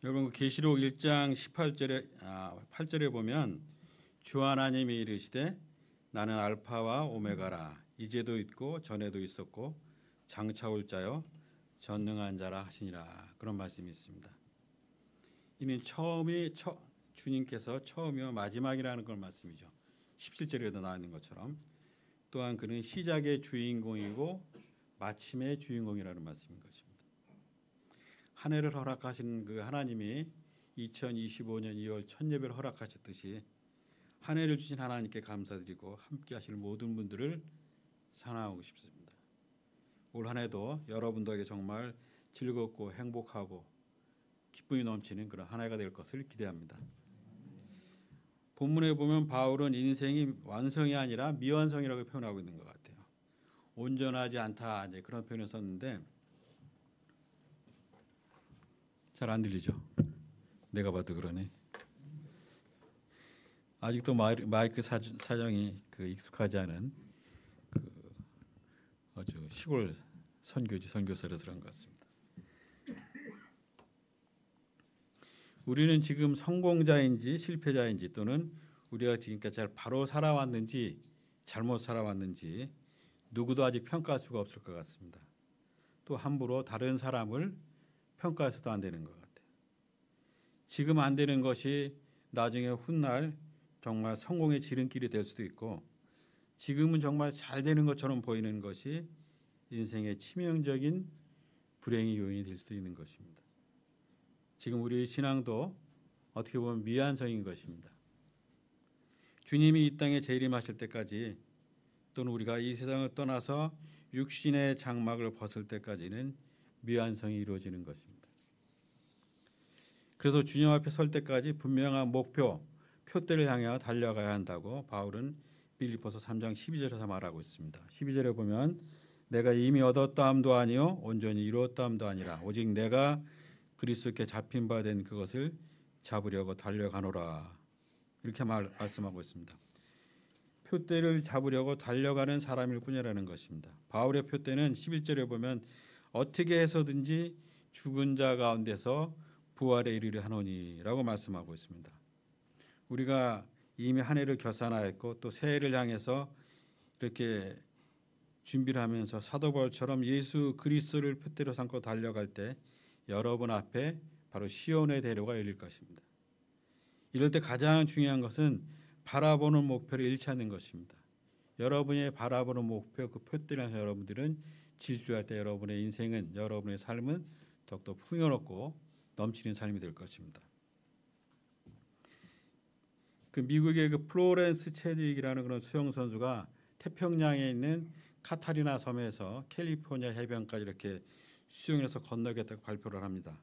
여러분 그 계시록 1장 8절에 보면 주 하나님이 이르시되 나는 알파와 오메가라 이제도 있고 전에도 있었고 장차 올 자요 전능한 자라 하시니라 그런 말씀이 있습니다. 이는 주님께서 처음이요 마지막이라는 걸 말씀이죠. 17절에도 나와 있는 것처럼 또한 그는 시작의 주인공이고 마침의 주인공이라는 말씀인 것입니다. 한 해를 허락하신 그 하나님이 2025년 2월 첫 예배를 허락하셨듯이 한 해를 주신 하나님께 감사드리고 함께 하실 모든 분들을 사랑하고 싶습니다. 올 한 해도 여러분들에게 정말 즐겁고 행복하고 기쁨이 넘치는 그런 한 해가 될 것을 기대합니다. 본문에 보면 바울은 인생이 완성이 아니라 미완성이라고 표현하고 있는 것 같아요. 온전하지 않다 이제 그런 표현을 썼는데 잘 안 들리죠? 내가 봐도 그러네. 아직도 마이크 사정이 익숙하지 않은 아주 시골 선교사라서 그런 것 같습니다. 우리는 지금 성공자인지 실패자인지 또는 우리가 지금까지 잘 바로 살아왔는지 잘못 살아왔는지 누구도 아직 평가할 수가 없을 것 같습니다. 또 함부로 다른 사람을 평가해서도 안 되는 것 같아요. 지금 안 되는 것이 나중에 훗날 정말 성공의 지름길이 될 수도 있고 지금은 정말 잘 되는 것처럼 보이는 것이 인생의 치명적인 불행의 요인이 될 수도 있는 것입니다. 지금 우리 신앙도 어떻게 보면 미완성인 것입니다. 주님이 이 땅에 재림하실 때까지 또는 우리가 이 세상을 떠나서 육신의 장막을 벗을 때까지는 미완성이 이루어지는 것입니다. 그래서 주님 앞에 설 때까지 분명한 표대를 향해 달려가야 한다고 바울은 빌립보서 3장 12절에서 말하고 있습니다. 12절에 보면 내가 이미 얻었다함도 아니요 온전히 이루었다함도 아니라 오직 내가 그리스도께 잡힌 바 된 그것을 잡으려고 달려가노라 이렇게 말씀하고 있습니다. 표대를 잡으려고 달려가는 사람일 뿐이라는 것입니다. 바울의 표대는 11절에 보면 어떻게 해서든지 죽은 자 가운데서 부활에 이르려 하노니라고 말씀하고 있습니다. 우리가 이미 한 해를 결산하였고 또 새해를 향해서 이렇게 준비를 하면서 사도 바울처럼 예수 그리스도를 표대로 삼고 달려갈 때 여러분 앞에 바로 시온의 대로가 열릴 것입니다. 이럴 때 가장 중요한 것은 바라보는 목표를 잃지 않는 것입니다. 여러분이 바라보는 목표 그 표대를 향해서 여러분들은 질주할 때 여러분의 인생은 여러분의 삶은 더욱더 풍요롭고 넘치는 삶이 될 것입니다. 그 미국의 그 플로렌스 체드윅이라는 그런 수영 선수가 태평양에 있는 카타리나 섬에서 캘리포니아 해변까지 이렇게 수영해서 건너겠다고 발표를 합니다.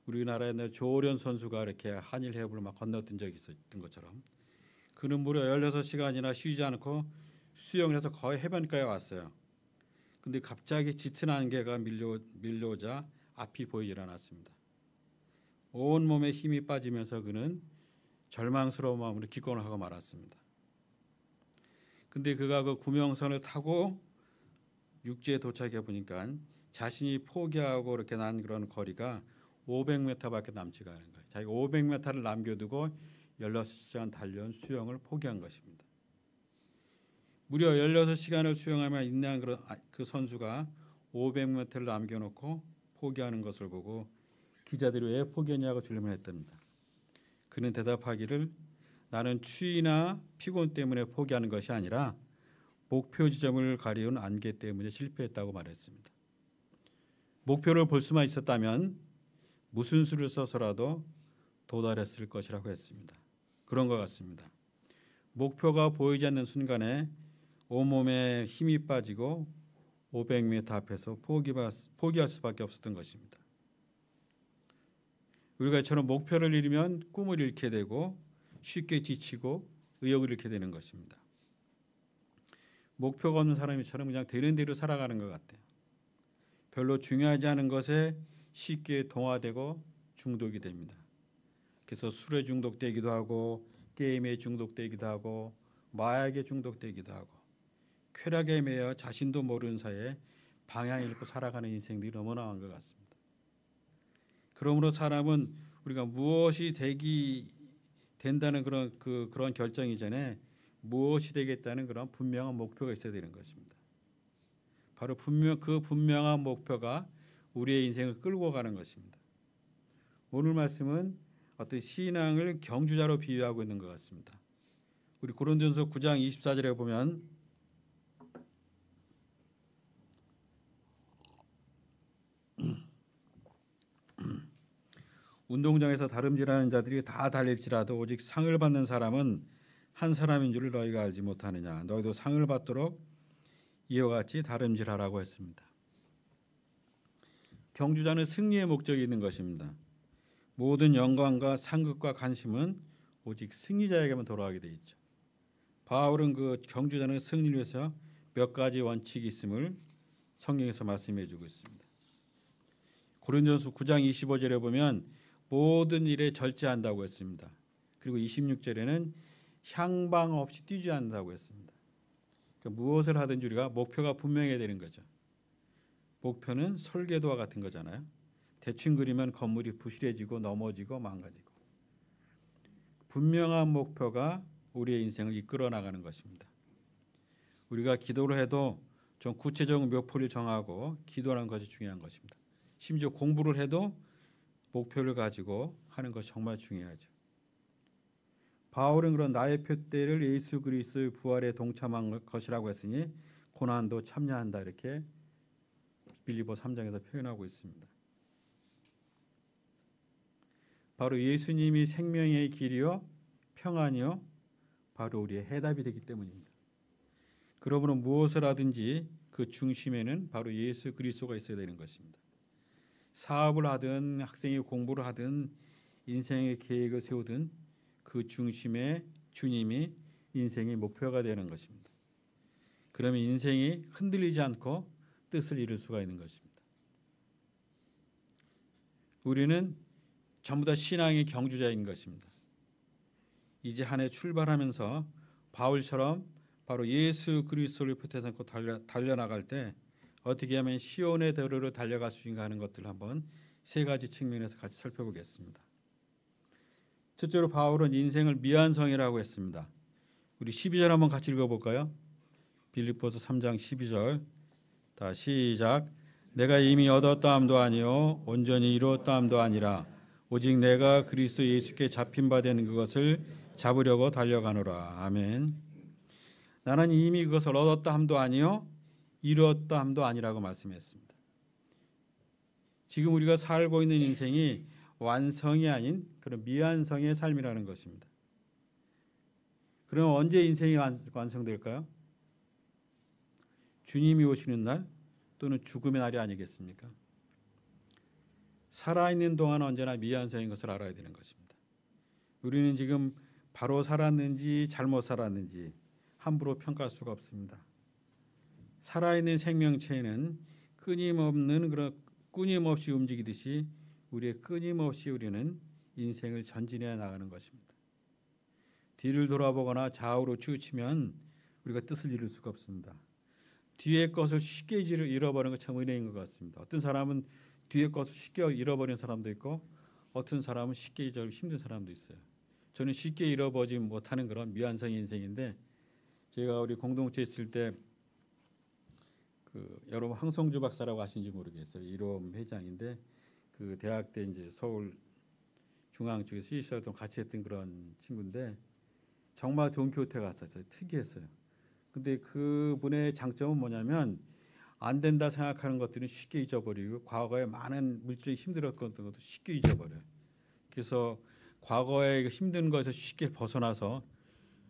우리나라에 조오련 선수가 이렇게 한일 해협을 막 건넜던 적이 있었던 것처럼 그는 무려 16시간이나 쉬지 않고 수영을 해서 거의 해변가에 왔어요. 근데 갑자기 짙은 안개가 밀려오자 앞이 보이질 않았습니다. 온몸에 힘이 빠지면서 그는 절망스러운 마음으로 기권을 하고 말았습니다. 근데 그가 그 구명선을 타고 육지에 도착해 보니까 자신이 포기하고 이렇게 난 그런 거리가 500m밖에 남지가 않은 거예요. 자기가 500m를 남겨두고 16시간 달려온 수영을 포기한 것입니다. 무려 16시간을 수영하며 인내한 그 선수가 500m를 남겨놓고 포기하는 것을 보고 기자들이 왜 포기했냐고 질문했답니다. 그는 대답하기를 나는 추위나 피곤 때문에 포기하는 것이 아니라 목표 지점을 가리운 안개 때문에 실패했다고 말했습니다. 목표를 볼 수만 있었다면 무슨 수를 써서라도 도달했을 것이라고 했습니다. 그런 것 같습니다. 목표가 보이지 않는 순간에 온몸에 힘이 빠지고 500m 앞에서 포기할 수밖에 없었던 것입니다. 우리가 이처럼 목표를 잃으면 꿈을 잃게 되고 쉽게 지치고 의욕을 잃게 되는 것입니다. 목표가 없는 사람이처럼 그냥 되는 대로 살아가는 것 같아요. 별로 중요하지 않은 것에 쉽게 동화되고 중독이 됩니다. 그래서 술에 중독되기도 하고 게임에 중독되기도 하고 마약에 중독되기도 하고 쾌락에 매여 자신도 모르는 사이에 방향을 잃고 살아가는 인생들이 너무나 많은 것 같습니다. 그러므로 사람은 우리가 무엇이 된다는 그런 결정 이전에 무엇이 되겠다는 그런 분명한 목표가 있어야 되는 것입니다. 바로 그 분명한 목표가 우리의 인생을 끌고 가는 것입니다. 오늘 말씀은 어떤 신앙을 경주자로 비유하고 있는 것 같습니다. 우리 고린도전서 9장 24절에 보면 운동장에서 다름질하는 자들이 다 달릴지라도 오직 상을 받는 사람은 한 사람인 줄을 너희가 알지 못하느냐. 너희도 상을 받도록 이와 같이 다름질하라고 했습니다. 경주자는 승리의 목적이 있는 것입니다. 모든 영광과 상급과 관심은 오직 승리자에게만 돌아가게 돼 있죠. 바울은 그 경주자는 승리를 위해서 몇 가지 원칙이 있음을 성경에서 말씀해 주고 있습니다. 고린도전서 9장 25절에 보면 모든 일에 절제한다고 했습니다. 그리고 26절에는 향방 없이 뛰지 않는다고 했습니다. 그러니까 무엇을 하든지 우리가 목표가 분명해야 되는 거죠. 목표는 설계도와 같은 거잖아요. 대충 그리면 건물이 부실해지고 넘어지고 망가지고. 분명한 목표가 우리의 인생을 이끌어 나가는 것입니다. 우리가 기도를 해도 좀 구체적인 목표를 정하고 기도하는 것이 중요한 것입니다. 심지어 공부를 해도 목표를 가지고 하는 것이 정말 중요하죠. 바울은 그런 나의 표대를 예수 그리스도의 부활에 동참한 것이라고 했으니 고난도 참여한다 이렇게 빌립보 3장에서 표현하고 있습니다. 바로 예수님이 생명의 길이요 평안이요 바로 우리의 해답이 되기 때문입니다. 그러므로 무엇을 하든지 그 중심에는 바로 예수 그리스도가 있어야 되는 것입니다. 사업을 하든 학생이 공부를 하든 인생의 계획을 세우든 그 중심에 주님이 인생의 목표가 되는 것입니다. 그러면 인생이 흔들리지 않고 뜻을 이룰 수가 있는 것입니다. 우리는 전부 다 신앙의 경주자인 것입니다. 이제 한 해 출발하면서 바울처럼 바로 예수 그리스도를 표대서 않고 달려나갈 때 어떻게 하면 시온의 도로로 달려갈 수 있는가 하는 것들을 한번 세 가지 측면에서 같이 살펴보겠습니다. 첫째로 바울은 인생을 미완성이라고 했습니다. 우리 12절 한번 같이 읽어볼까요? 빌립보서 3장 12절 다 시작. 내가 이미 얻었다함도 아니요 온전히 이루었다함도 아니라 오직 내가 그리스도 예수께 잡힌 바 되는 그것을 잡으려고 달려가노라. 아멘. 나는 이미 그것을 얻었다함도 아니요 이루었다함도 아니라고 말씀했습니다. 지금 우리가 살고 있는 인생이 완성이 아닌 그런 미완성의 삶이라는 것입니다. 그럼 언제 인생이 완성될까요? 주님이 오시는 날 또는 죽음의 날이 아니겠습니까? 살아있는 동안 언제나 미완성인 것을 알아야 되는 것입니다. 우리는 지금 바로 살았는지 잘못 살았는지 함부로 평가할 수가 없습니다. 살아있는 생명체는 끊임없이 움직이듯이 끊임없이 우리는 인생을 전진해 나가는 것입니다. 뒤를 돌아보거나 좌우로 치우치면 우리가 뜻을 이룰 수가 없습니다. 뒤의 것을 쉽게 잃어버리는 것 참 은혜인 것 같습니다. 어떤 사람은 뒤의 것을 쉽게 잃어버리는 사람도 있고 어떤 사람은 쉽게 잊어 힘든 사람도 있어요. 저는 쉽게 잃어버리지 못하는 그런 미완성 인생인데 제가 우리 공동체 있을 때 여러분 황성주 박사라고 아시는지 모르겠어요. 이롬 회장인데 그 대학 때 이제 서울 중앙 쪽에 수의사활동 같이 했던 그런 친구인데 정말 돈키호테 같았어요. 특이했어요. 근데 그분의 장점은 뭐냐면 안 된다 생각하는 것들은 쉽게 잊어버리고 과거에 많은 물질이 힘들었던 것도 쉽게 잊어버려요. 그래서 과거에 힘든 것에서 쉽게 벗어나서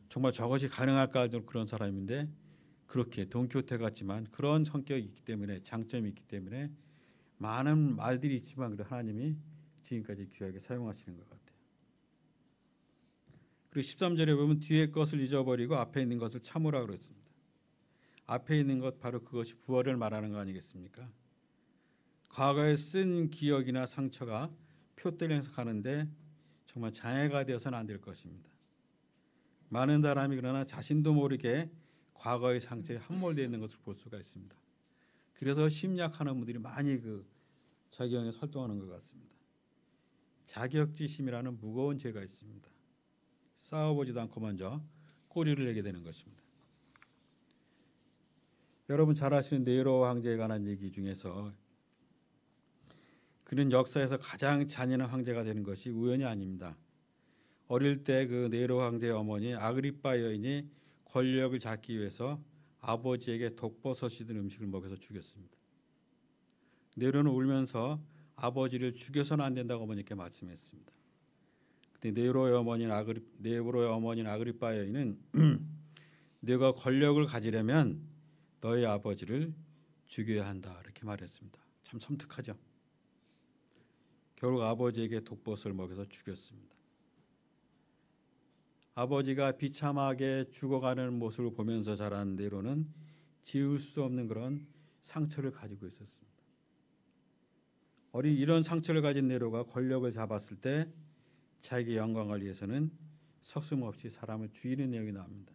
정말 저것이 가능할까 하는 그런 사람인데 그렇게 돈키호테 같지만 그런 성격이 있기 때문에 장점이 있기 때문에 많은 말들이 있지만 그래도 하나님이 지금까지 귀하게 사용하시는 것 같아요. 그리고 13절에 보면 뒤의 것을 잊어버리고 앞에 있는 것을 참으라 그랬습니다. 앞에 있는 것 바로 그것이 부활을 말하는 거 아니겠습니까? 과거에 쓴 기억이나 상처가 표대를 해석하는데 정말 장애가 되어서는 안 될 것입니다. 많은 사람이 그러나 자신도 모르게 과거의 상처에 함몰되어 있는 것을 볼 수가 있습니다. 그래서 심리학하는 분들이 많이 그 작용에 활동하는 것 같습니다. 자격지심이라는 무거운 죄가 있습니다. 싸워보지도 않고 먼저 꼬리를 내게 되는 것입니다. 여러분 잘 아시는 네로 황제에 관한 얘기 중에서 그는 역사에서 가장 잔인한 황제가 되는 것이 우연이 아닙니다. 어릴 때 그 네로 황제의 어머니 아그리빠 여인이 권력을 잡기 위해서 아버지에게 독버섯이 든 음식을 먹여서 죽였습니다. 네로는 울면서 아버지를 죽여서는 안 된다고 어머니께 말씀했습니다. 그때 네로의 어머니인 아그리빠 여인은 네가 권력을 가지려면 너의 아버지를 죽여야 한다 이렇게 말했습니다. 참 섬뜩하죠. 결국 아버지에게 독버섯을 먹여서 죽였습니다. 아버지가 비참하게 죽어가는 모습을 보면서 자란 네로는 지울 수 없는 그런 상처를 가지고 있었습니다. 이런 상처를 가진 네로가 권력을 잡았을 때 자기의 영광을 위해서는 서슴없이 사람을 죽이는 내용이 나옵니다.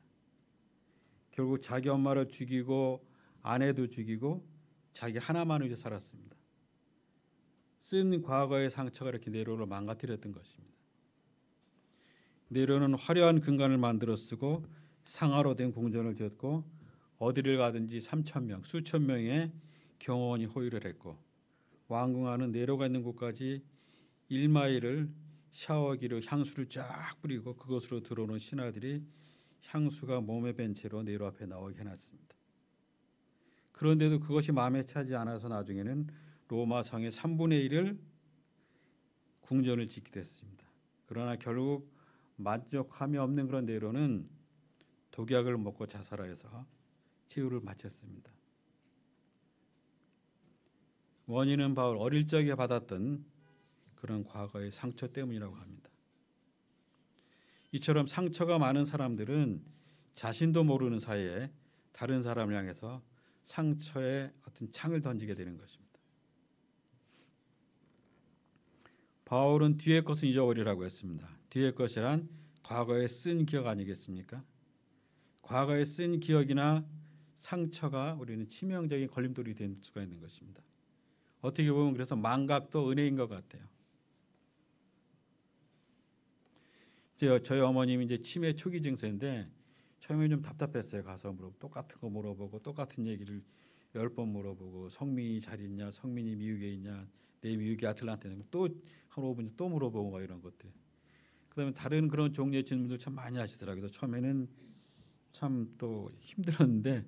결국 자기 엄마를 죽이고 아내도 죽이고 자기 하나만을 위해 살았습니다. 쓴 과거의 상처가 이렇게 네로를 망가뜨렸던 것입니다. 네로는 화려한 금관을 만들어 쓰고 상아로 된 궁전을 지었고 어디를 가든지 3,000명, 수천 명의 경호원이 호위를 했고 왕궁하는 네로가 있는 곳까지 1마일을 샤워기로 향수를 쫙 뿌리고 그것으로 들어오는 신하들이 향수가 몸에 밴 채로 네로 앞에 나오게 해놨습니다. 그런데도 그것이 마음에 차지 않아서 나중에는 로마 성의 3분의 1을 궁전을 짓게 됐습니다. 그러나 결국 만족함이 없는 그런 네로는 독약을 먹고 자살하여서 최후를 마쳤습니다. 원인은 바울 어릴 적에 받았던 그런 과거의 상처 때문이라고 합니다. 이처럼 상처가 많은 사람들은 자신도 모르는 사이에 다른 사람을 향해서 상처에 어떤 창을 던지게 되는 것입니다. 바울은 뒤의 것은 잊어버리라고 했습니다. 뒤의 것이란 과거에 쓴 기억 아니겠습니까? 과거에 쓴 기억이나 상처가 우리는 치명적인 걸림돌이 될 수가 있는 것입니다. 어떻게 보면 그래서 망각도 은혜인 것 같아요. 저희 어머님이 이제 치매 초기 증세인데 처음에 좀 답답했어요. 가서 똑같은 거 물어보고 똑같은 얘기를 10번 물어보고 성민이 잘 있냐, 성민이 미국에 있냐, 내 미국이 아틀란타에 또 한 5분 또 물어보고 막 이런 것들. 그다음에 다른 그런 종류의 질문들 참 많이 하시더라고요. 그래서 처음에는 참 또 힘들었는데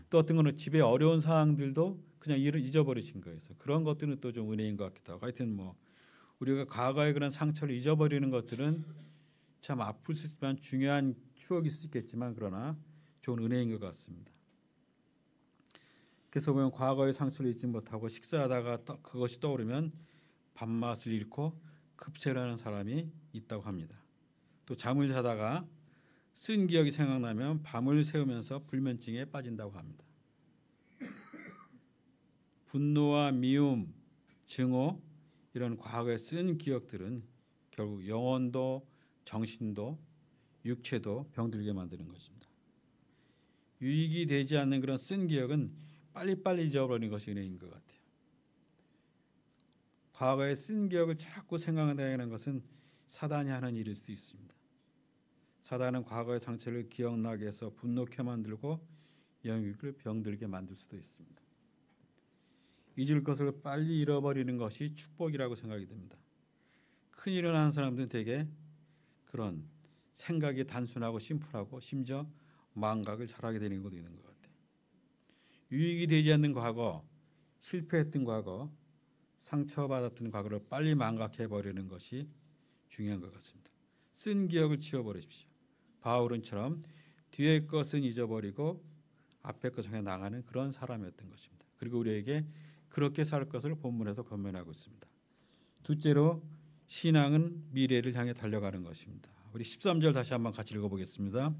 또 어떤 거는 집에 어려운 사항들도 그냥 잊어버리신 거예요. 그런 것들은 또 좀 은혜인 것 같기도 하고 하여튼 뭐 우리가 과거의 그런 상처를 잊어버리는 것들은 참 아플 수 있지만 중요한 추억일 수 있겠지만 그러나 좋은 은혜인 것 같습니다. 그래서 보면 과거의 상처를 잊지 못하고 식사하다가 그것이 떠오르면 밥맛을 잃고 급체라는 사람이 있다고 합니다. 또 잠을 자다가 쓴 기억이 생각나면 밤을 새우면서 불면증에 빠진다고 합니다. 분노와 미움, 증오 이런 과거에 쓴 기억들은 결국 영혼도 정신도 육체도 병들게 만드는 것입니다. 유익이 되지 않는 그런 쓴 기억은 빨리빨리 잊어버리는 것이 은혜인 것 같아요. 과거의 쓴 기억을 자꾸 생각한다는 것은 사단이 하는 일일 수도 있습니다. 사단은 과거의 상처를 기억나게 해서 분노케 만들고 영육을 병들게 만들 수도 있습니다. 잊을 것을 빨리 잃어버리는 것이 축복이라고 생각이 듭니다. 큰일을 하는 사람들은 대개 그런 생각이 단순하고 심플하고 심지어 망각을 잘하게 되는 것도 있는 것 같아요. 유익이 되지 않는 과거, 실패했던 과거, 상처받았던 과거를 빨리 망각해버리는 것이 중요한 것 같습니다. 쓴 기억을 지워버리십시오. 바울은처럼 뒤의 것은 잊어버리고 앞의 것을 향해 나가는 그런 사람이었던 것입니다. 그리고 우리에게 그렇게 살 것을 본문에서 권면하고 있습니다. 둘째로 신앙은 미래를 향해 달려가는 것입니다. 우리 13절 다시 한번 같이 읽어보겠습니다.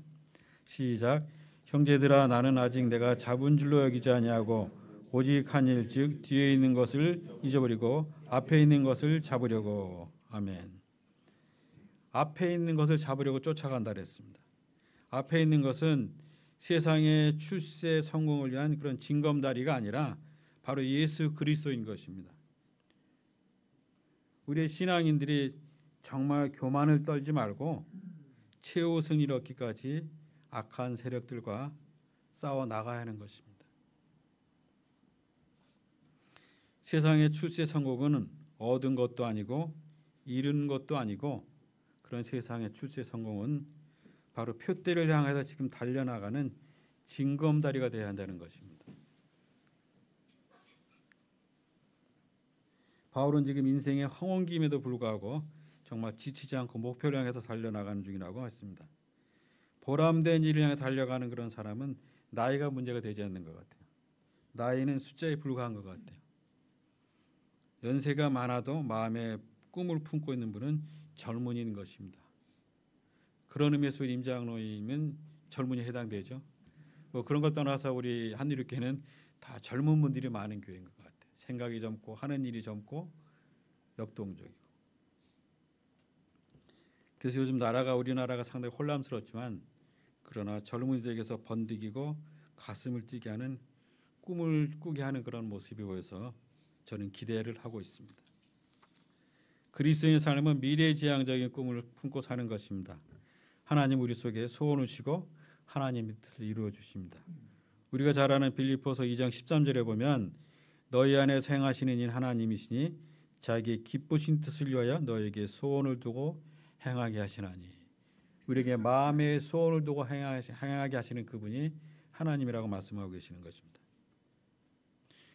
시작. 형제들아 나는 아직 내가 잡은 줄로 여기지 아니하고 오직 한 일 즉 뒤에 있는 것을 잊어버리고 앞에 있는 것을 잡으려고. 아멘. 앞에 있는 것을 잡으려고 쫓아간다 그랬습니다. 앞에 있는 것은 세상의 출세 성공을 위한 그런 징검다리가 아니라 바로 예수 그리스도인 것입니다. 우리의 신앙인들이 정말 교만을 떨지 말고 최후 승리를 얻기까지 악한 세력들과 싸워 나가야 하는 것입니다. 세상의 출세 성공은 얻은 것도 아니고 잃은 것도 아니고 그런 세상의 출세 성공은 바로 표대를 향해서 지금 달려나가는 징검다리가 되어야 한다는 것입니다. 바울은 지금 인생의 황혼기임에도 불구하고 정말 지치지 않고 목표를 향해서 달려나가는 중이라고 했습니다. 보람된 일을 향해 달려가는 그런 사람은 나이가 문제가 되지 않는 것 같아요. 나이는 숫자에 불과한 것 같아요. 연세가 많아도 마음에 꿈을 품고 있는 분은 젊은이인 것입니다. 그런 의미에서 임장로님은 젊은이에 해당되죠. 뭐 그런 걸 떠나서 우리 한일교회는 다 젊은 분들이 많은 교회인 것 같아요. 생각이 젊고 하는 일이 젊고 역동적이고. 그래서 요즘 우리나라가 상당히 혼란스럽지만 그러나 젊은이들에게서 번득이고 가슴을 뛰게 하는 꿈을 꾸게 하는 그런 모습이 보여서 저는 기대를 하고 있습니다. 그리스도인의 삶은 미래지향적인 꿈을 품고 사는 것입니다. 하나님 우리 속에 소원을 주시고 하나님의 뜻을 이루어 주십니다. 우리가 잘 아는 빌립보서 2장 13절에 보면 너희 안에서 행하시는 일 하나님이시니 자기의 기쁘신 뜻을 위하여 너에게 소원을 두고 행하게 하시나니. 우리에게 마음의 소원을 두고 행하게 하시는 그분이 하나님이라고 말씀하고 계시는 것입니다.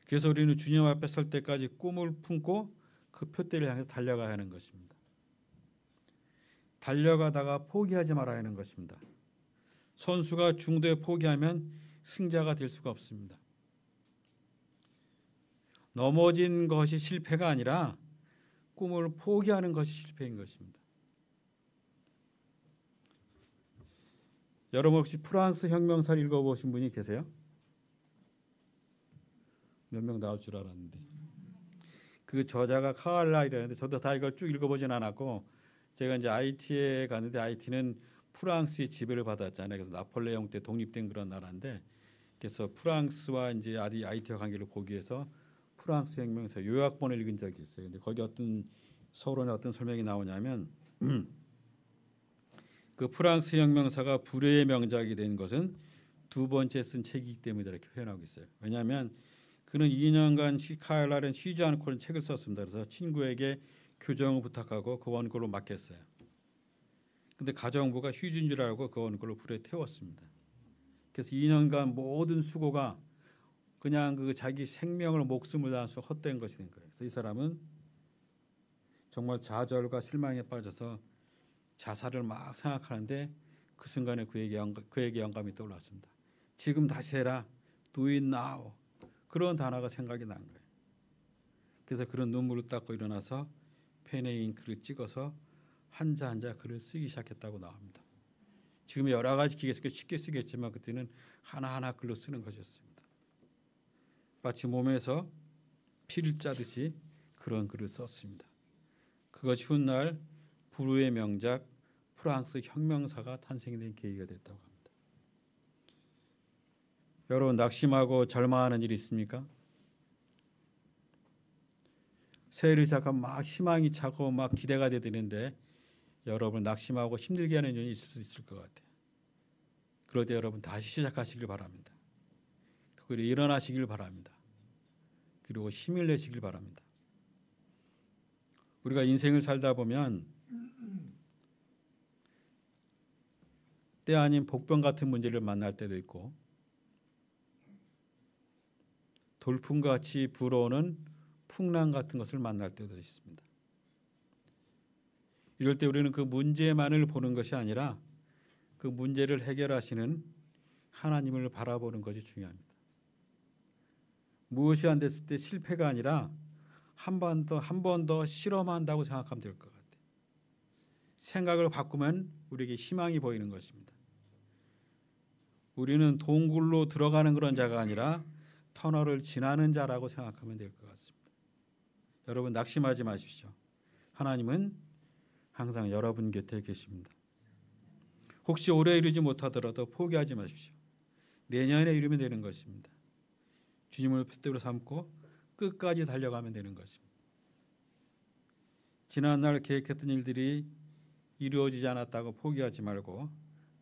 그래서 우리는 주님 앞에 설 때까지 꿈을 품고 그 표대를 향해서 달려가야 하는 것입니다. 달려가다가 포기하지 말아야 하는 것입니다. 선수가 중도에 포기하면 승자가 될 수가 없습니다. 넘어진 것이 실패가 아니라 꿈을 포기하는 것이 실패인 것입니다. 여러분 혹시 프랑스 혁명사를 읽어보신 분이 계세요? 몇 명 나올 줄 알았는데 그 저자가 카알라이라는데 저도 다 이걸 쭉 읽어보진 않았고 제가 이제 IT에 갔는데 IT는 프랑스의 지배를 받았잖아요. 그래서 나폴레옹 때 독립된 그런 나라인데 그래서 프랑스와 이제 IT와 관계를 보기 위해서 프랑스 혁명사 요약본을 읽은 적이 있어요. 근데 거기 어떤 서론에 어떤 설명이 나오냐면 그 프랑스 혁명사가 불후의 명작이 된 것은 두 번째 쓴 책이기 때문이다 이렇게 표현하고 있어요. 왜냐하면 그는 2년간 카알라는 쉬지 않고는 책을 썼습니다. 그래서 친구에게 교정을 부탁하고 그 원고를 맡겼어요. 근데 가정부가 휴지인 줄 알고 그 원고를 불에 태웠습니다. 그래서 2년간 모든 수고가 그냥 그 자기 생명을 목숨을 다해서 헛된 것이 된 거예요. 그래서 이 사람은 정말 좌절과 실망에 빠져서 자살을 막 생각하는데 그 순간에 그에게 영감이 떠올랐습니다. 지금 다시 해라. Do it now. 그런 단어가 생각이 난 거예요. 그래서 그런 눈물을 닦고 일어나서 펜에 잉크를 찍어서 한자 한자 글을 쓰기 시작했다고 나옵니다. 지금 여러 가지 기계로 쉽게 쓰겠지만 그때는 하나하나 글로 쓰는 것이었습니다. 마치 몸에서 피를 짜듯이 그런 글을 썼습니다. 그것이 훗날 불후의 명작 프랑스 혁명사가 탄생된 계기가 됐다고 합니다. 여러분 낙심하고 절망하는 일이 있습니까? 새해를 시작하면 막 희망이 차고 막 기대가 되는데 여러분 낙심하고 힘들게 하는 일이 있을 수 있을 것 같아요. 그럴 때 여러분 다시 시작하시길 바랍니다. 그리고 일어나시길 바랍니다. 그리고 힘을 내시길 바랍니다. 우리가 인생을 살다 보면 때 아닌 복병 같은 문제를 만날 때도 있고 돌풍같이 불어오는 풍랑 같은 것을 만날 때도 있습니다. 이럴 때 우리는 그 문제만을 보는 것이 아니라 그 문제를 해결하시는 하나님을 바라보는 것이 중요합니다. 무엇이 안 됐을 때 실패가 아니라 한 번 더 실험한다고 생각하면 될 것 같아요. 생각을 바꾸면 우리에게 희망이 보이는 것입니다. 우리는 동굴로 들어가는 그런 자가 아니라 터널을 지나는 자라고 생각하면 될 것 같습니다. 여러분 낙심하지 마십시오. 하나님은 항상 여러분 곁에 계십니다. 혹시 올해 이루지 못하더라도 포기하지 마십시오. 내년에 이루면 되는 것입니다. 주님을 표대로 삼고 끝까지 달려가면 되는 것입니다. 지난날 계획했던 일들이 이루어지지 않았다고 포기하지 말고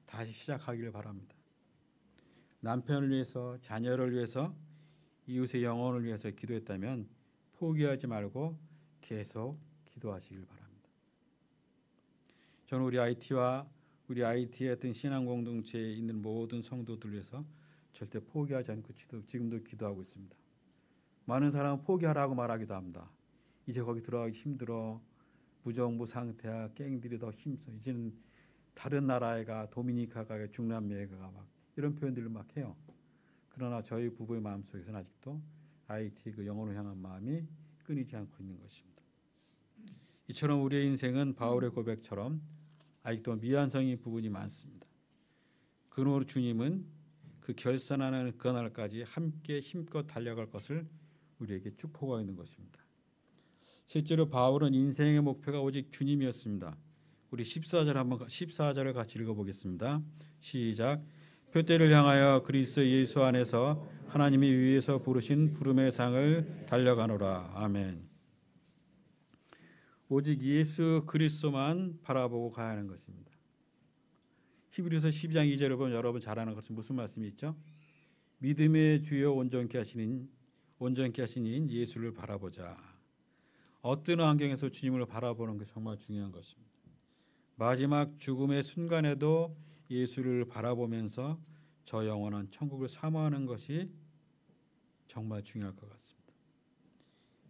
다시 시작하기를 바랍니다. 남편을 위해서, 자녀를 위해서, 이웃의 영혼을 위해서 기도했다면 포기하지 말고 계속 기도하시길 바랍니다. 저는 우리 IT의 어떤 신앙 공동체에 있는 모든 성도들 위해서 절대 포기하지 않고 지금도 기도하고 있습니다. 많은 사람은 포기하라고 말하기도 합니다. 이제 거기 들어가기 힘들어. 무정부 상태야. 갱들이 더 힘써. 이제는 다른 나라에 가, 도미니카 가, 중남미에 가, 막 이런 표현들을 막 해요. 그러나 저희 부부의 마음속에서는 아직도 IT 그 영혼을 향한 마음이 끊이지 않고 있는 것입니다. 이처럼 우리의 인생은 바울의 고백처럼 아직도 미완성인 부분이 많습니다. 그러므로 주님은 그 결산하는 그날까지 함께 힘껏 달려갈 것을 우리에게 축복하고 있는 것입니다. 실제로 바울은 인생의 목표가 오직 주님이었습니다. 우리 14절을 같이 읽어보겠습니다. 시작. 표대를 향하여 그리스도 예수 안에서 하나님이 위에서 부르신 부름의 상을 달려가노라. 아멘. 오직 예수 그리스도만 바라보고 가야 하는 것입니다. 히브리서 12장 2절을 보면 여러분 잘 아는 것은 무슨 말씀이 있죠? 믿음의 주요 온전케 하신 이인 예수를 바라보자. 어떤 환경에서 주님을 바라보는 것이 정말 중요한 것입니다. 마지막 죽음의 순간에도 예수를 바라보면서 저 영원한 천국을 사모하는 것이 정말 중요할 것 같습니다.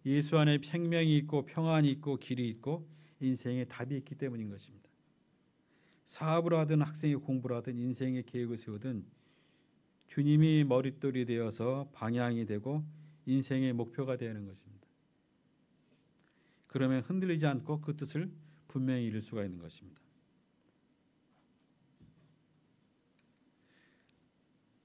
예수 안에 생명이 있고 평안이 있고 길이 있고 인생에 답이 있기 때문인 것입니다. 사업을 하든 학생이 공부를 하든 인생의 계획을 세우든 주님이 머릿돌이 되어서 방향이 되고 인생의 목표가 되는 것입니다. 그러면 흔들리지 않고 그 뜻을 분명히 이룰 수가 있는 것입니다.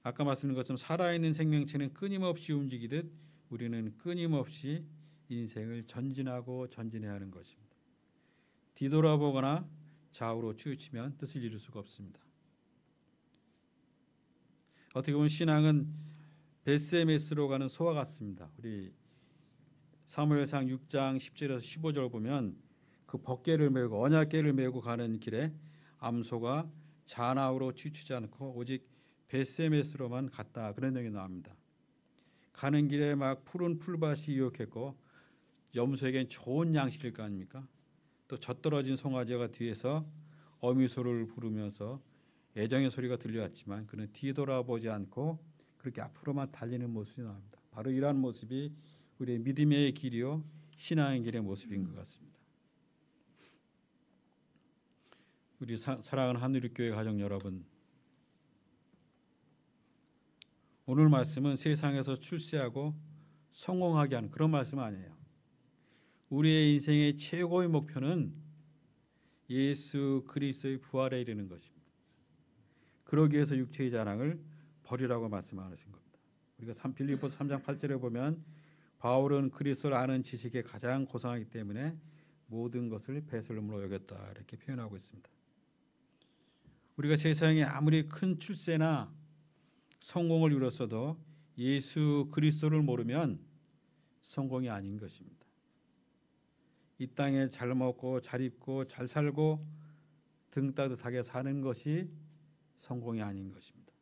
아까 말씀드린 것처럼 살아있는 생명체는 끊임없이 움직이듯 우리는 끊임없이 인생을 전진해야 하는 것입니다. 뒤돌아보거나 좌우로 치우치면 뜻을 이룰 수가 없습니다. 어떻게 보면 신앙은 베스메스로 가는 소와 같습니다. 우리 사무엘상 6장 10절에서 15절 보면 그 벗개를 메고 언약궤를 메고 가는 길에 암소가 좌우로 치우치지 않고 오직 베스메스로만 갔다, 그런 내용이 나옵니다. 가는 길에 막 푸른 풀밭이 유혹했고 염소에겐 좋은 양식일 거 아닙니까? 또 젖떨어진 송아지가 뒤에서 어미소를 부르면서 애정의 소리가 들려왔지만 그는 뒤돌아보지 않고 그렇게 앞으로만 달리는 모습이 나옵니다. 바로 이러한 모습이 우리의 믿음의 길이요 신앙의 길의 모습인 것 같습니다. 우리 사랑하는 하늘교회 가족 여러분, 오늘 말씀은 세상에서 출세하고 성공하게 하는 그런 말씀은 아니에요. 우리의 인생의 최고의 목표는 예수 그리스도의 부활에 이르는 것입니다. 그러기 위해서 육체의 자랑을 버리라고 말씀하신 겁니다. 우리가 빌립보서 3장 8절에 보면 바울은 그리스도를 아는 지식에 가장 고상하기 때문에 모든 것을 배설물로 여겼다, 이렇게 표현하고 있습니다. 우리가 세상에 아무리 큰 출세나 성공을 이뤘어도 예수 그리스도를 모르면 성공이 아닌 것입니다. 이 땅에 잘 먹고 잘 입고 잘 살고 등 따뜻하게 사는 것이 성공이 아닌 것입니다.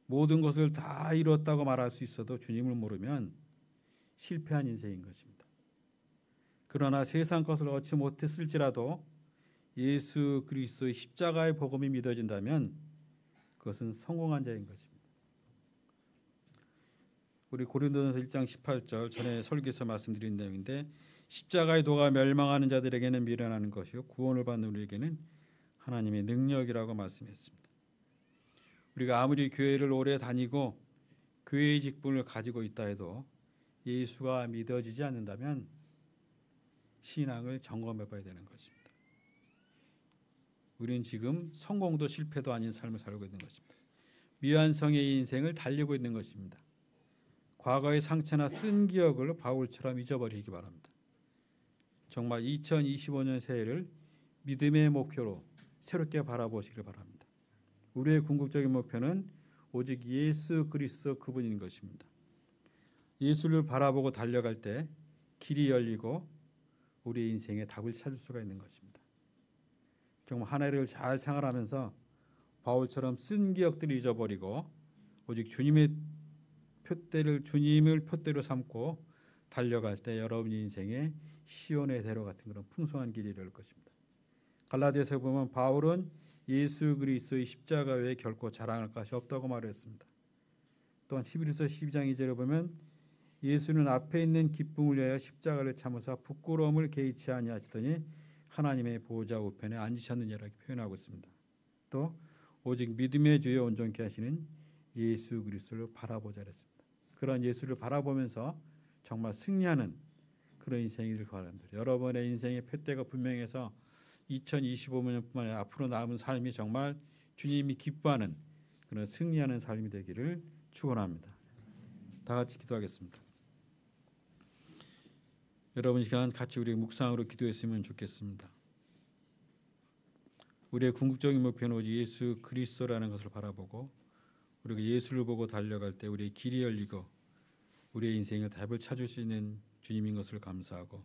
모든 것을 다 이뤘다고 말할 수 있어도 주님을 모르면 실패한 인생인 것입니다. 그러나 세상 것을 얻지 못했을지라도 예수 그리스도의 십자가의 복음이 믿어진다면 그것은 성공한 자인 것입니다. 우리 고린도전서 1장 18절 전에 설교에서 말씀드린 내용인데 십자가의 도가 멸망하는 자들에게는 미련한 것이요 구원을 받는 우리에게는 하나님의 능력이라고 말씀했습니다. 우리가 아무리 교회를 오래 다니고 교회의 직분을 가지고 있다 해도 예수가 믿어지지 않는다면 신앙을 점검해 봐야 되는 것입니다. 우리는 지금 성공도 실패도 아닌 삶을 살고 있는 것입니다. 미완성의 인생을 달리고 있는 것입니다. 과거의 상처나 쓴 기억을 바울처럼 잊어버리기 바랍니다. 정말 2025년 새해를 믿음의 목표로 새롭게 바라보시길 바랍니다. 우리의 궁극적인 목표는 오직 예수 그리스도 그분인 것입니다. 예수를 바라보고 달려갈 때 길이 열리고 우리의 인생에 답을 찾을 수가 있는 것입니다. 정말 한 해를 잘 생활하면서 바울처럼 쓴 기억들을 잊어버리고 오직 주님을 표대로 삼고 달려갈 때 여러분의 인생에 시온의 대로 같은 그런 풍성한 길이 이룰 것입니다. 갈라디아서에 보면 바울은 예수 그리스도의 십자가 외에 결코 자랑할 것이 없다고 말했습니다. 또한 히브리서 12장 2절에 보면 예수는 앞에 있는 기쁨을 위하여 십자가를 참으사 부끄러움을 개의치 아니하시더니 하나님의 보좌 우편에 앉으셨느니라 이렇게 표현하고 있습니다. 또 오직 믿음의 주에 온전케 하시는 예수 그리스도를 바라보자 그랬습니다. 그런 예수를 바라보면서 정말 승리하는 그런 인생이길 바랍니다. 여러분의 인생의 표대가 분명해서 2025년뿐만 아니라 앞으로 남은 삶이 정말 주님이 기뻐하는 그런 승리하는 삶이 되기를 축원합니다. 다 같이 기도하겠습니다. 여러분 시간 같이 우리 묵상으로 기도했으면 좋겠습니다. 우리의 궁극적인 목표는 오직 예수 그리스도라는 것을 바라보고 우리가 예수를 보고 달려갈 때 우리의 길이 열리고 우리의 인생을 답을 찾을 수 있는 주님인 것을 감사하고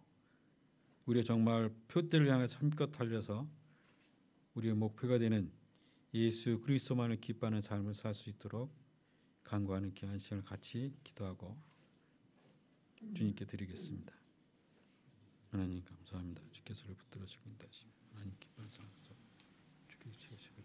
우리의 정말 표대를 향해 힘껏 달려서 우리의 목표가 되는 예수 그리스도만을 기뻐하는 삶을 살 수 있도록 간구하는 귀한 시간을 같이 기도하고 주님께 드리겠습니다. 하나님 감사합니다. 주께서 붙들어 주고 있다 하시면 하나님 기뻐하셔서 주께 주시고